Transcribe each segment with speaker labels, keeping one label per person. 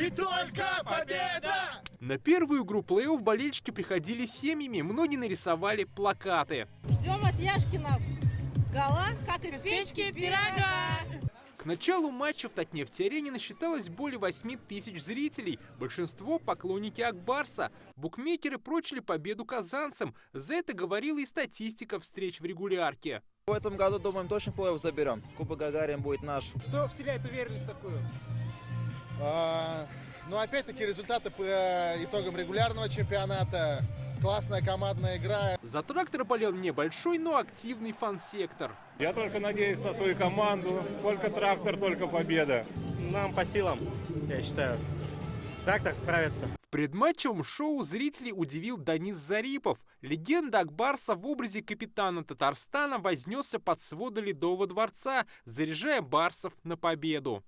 Speaker 1: и только победа!
Speaker 2: На первую игру плей-офф болельщики приходили семьями, многие нарисовали плакаты.
Speaker 3: Ждем от Яшкина гола, как из печки пирога.
Speaker 2: К началу матча в Татнефть-арене насчиталось более 8 тысяч зрителей. Большинство – поклонники Ак Барса. Букмекеры прочили победу казанцам. За это говорила и статистика встреч в регулярке.
Speaker 4: В этом году, думаем, точно плей-офф заберем. Кубок Гагарина будет наш.
Speaker 2: Что вселяет уверенность такую?
Speaker 1: Ну, опять-таки, результаты по итогам регулярного чемпионата. Классная командная игра.
Speaker 2: За трактора болел небольшой, но активный фан-сектор.
Speaker 5: Я только надеюсь на свою команду. Только трактор, только победа.
Speaker 6: Нам по силам, я считаю. Так справится.
Speaker 2: В предматчевом шоу зрителей удивил Данис Зарипов. Легенда Ак Барса в образе капитана Татарстана вознесся под своды Ледового дворца, заряжая барсов на победу.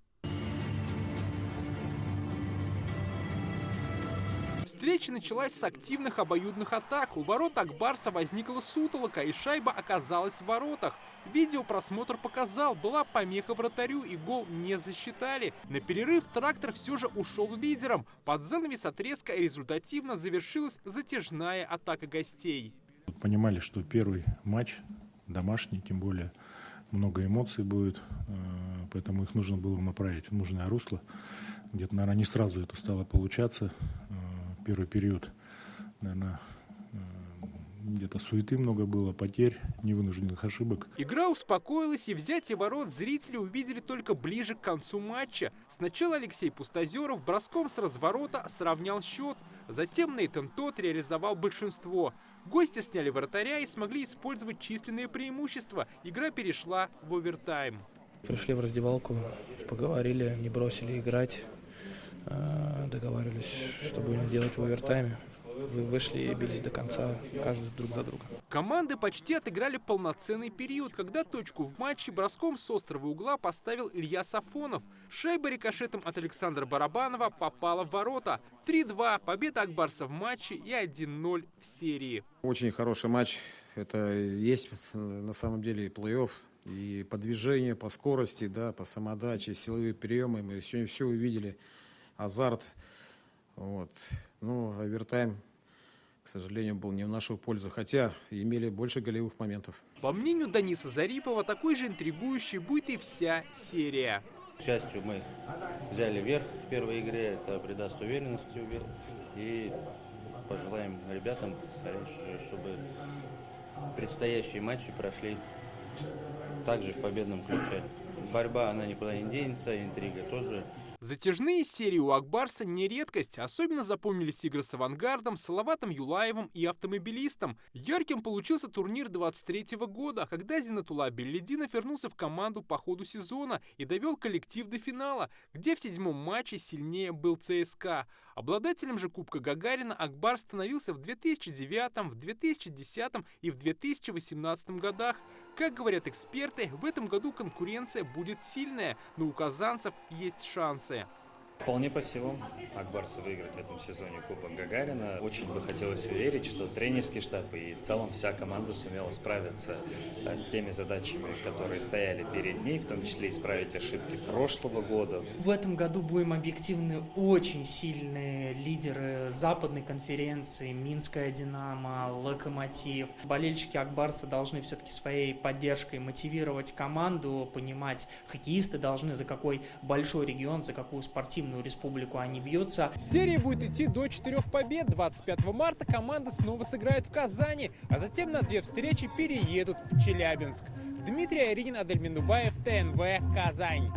Speaker 2: Встреча началась с активных обоюдных атак. У ворот Ак Барса возникла сутолока, и шайба оказалась в воротах. Видеопросмотр показал, была помеха вратарю, и гол не засчитали. На перерыв трактор все же ушел лидером. Под занавес отрезка результативно завершилась затяжная атака гостей.
Speaker 7: Понимали, что первый матч домашний, тем более много эмоций будет, поэтому их нужно было направить в нужное русло. Где-то, наверное, не сразу это стало получаться. Первый период, наверное, где-то суеты много было, потерь, невынужденных ошибок.
Speaker 2: Игра успокоилась, и взятие ворот зрители увидели только ближе к концу матча. Сначала Алексей Пустозеров броском с разворота сравнял счет, затем Нейтан Тот реализовал большинство. Гости сняли вратаря и смогли использовать численные преимущества. Игра перешла в овертайм.
Speaker 8: Пришли в раздевалку, поговорили, не бросили играть. Договаривались, что будем делать в овертайме. Вышли и бились до конца, каждый друг за друга.
Speaker 2: Команды почти отыграли полноценный период, когда точку в матче броском с острого угла поставил Илья Сафонов. Шайба рикошетом от Александра Барабанова попала в ворота. 3-2, победа Ак Барса в матче и 1-0 в серии.
Speaker 9: Очень хороший матч. Это есть на самом деле плей-офф. И по движению, по скорости, да, по самодаче, силовые приемы. Мы сегодня все увидели. Азарт. Вот. Ну, овертайм, к сожалению, был не в нашу пользу, хотя имели больше голевых моментов.
Speaker 2: По мнению Даниса Зарипова, такой же интригующей будет и вся серия.
Speaker 6: К счастью, мы взяли верх в первой игре, это придаст уверенности. И пожелаем ребятам, чтобы предстоящие матчи прошли также в победном ключе. Борьба, она никуда не денется, интрига тоже.
Speaker 2: Затяжные серии у Ак Барса не редкость. Особенно запомнились игры с «Авангардом», Салаватом Юлаевым и «Автомобилистом». Ярким получился турнир 23-го года, когда Зинатулла Беллидинов вернулся в команду по ходу сезона и довел коллектив до финала, где в 7-м матче сильнее был ЦСКА. Обладателем же Кубка Гагарина Ак Барс становился в 2009, в 2010 и в 2018 годах. Как говорят эксперты, в этом году конкуренция будет сильная, но у казанцев есть шансы.
Speaker 10: Вполне по силам Ак Барсу выиграть в этом сезоне Кубок Гагарина. Очень бы хотелось верить, что тренерский штаб и в целом вся команда сумела справиться с теми задачами, которые стояли перед ней, в том числе исправить ошибки прошлого года.
Speaker 11: В этом году будем объективны, очень сильные лидеры западной конференции, Минская Динамо, Локомотив. Болельщики Ак Барса должны все-таки своей поддержкой мотивировать команду, понимать, хоккеисты должны, за какой большой регион, за какую спортивную республику они бьются.
Speaker 2: Серия будет идти до 4 побед. 25 марта команда снова сыграет в Казани, а затем на 2 встречи переедут в Челябинск. Дмитрий Аринин, Адель Минубаев, ТНВ, Казань.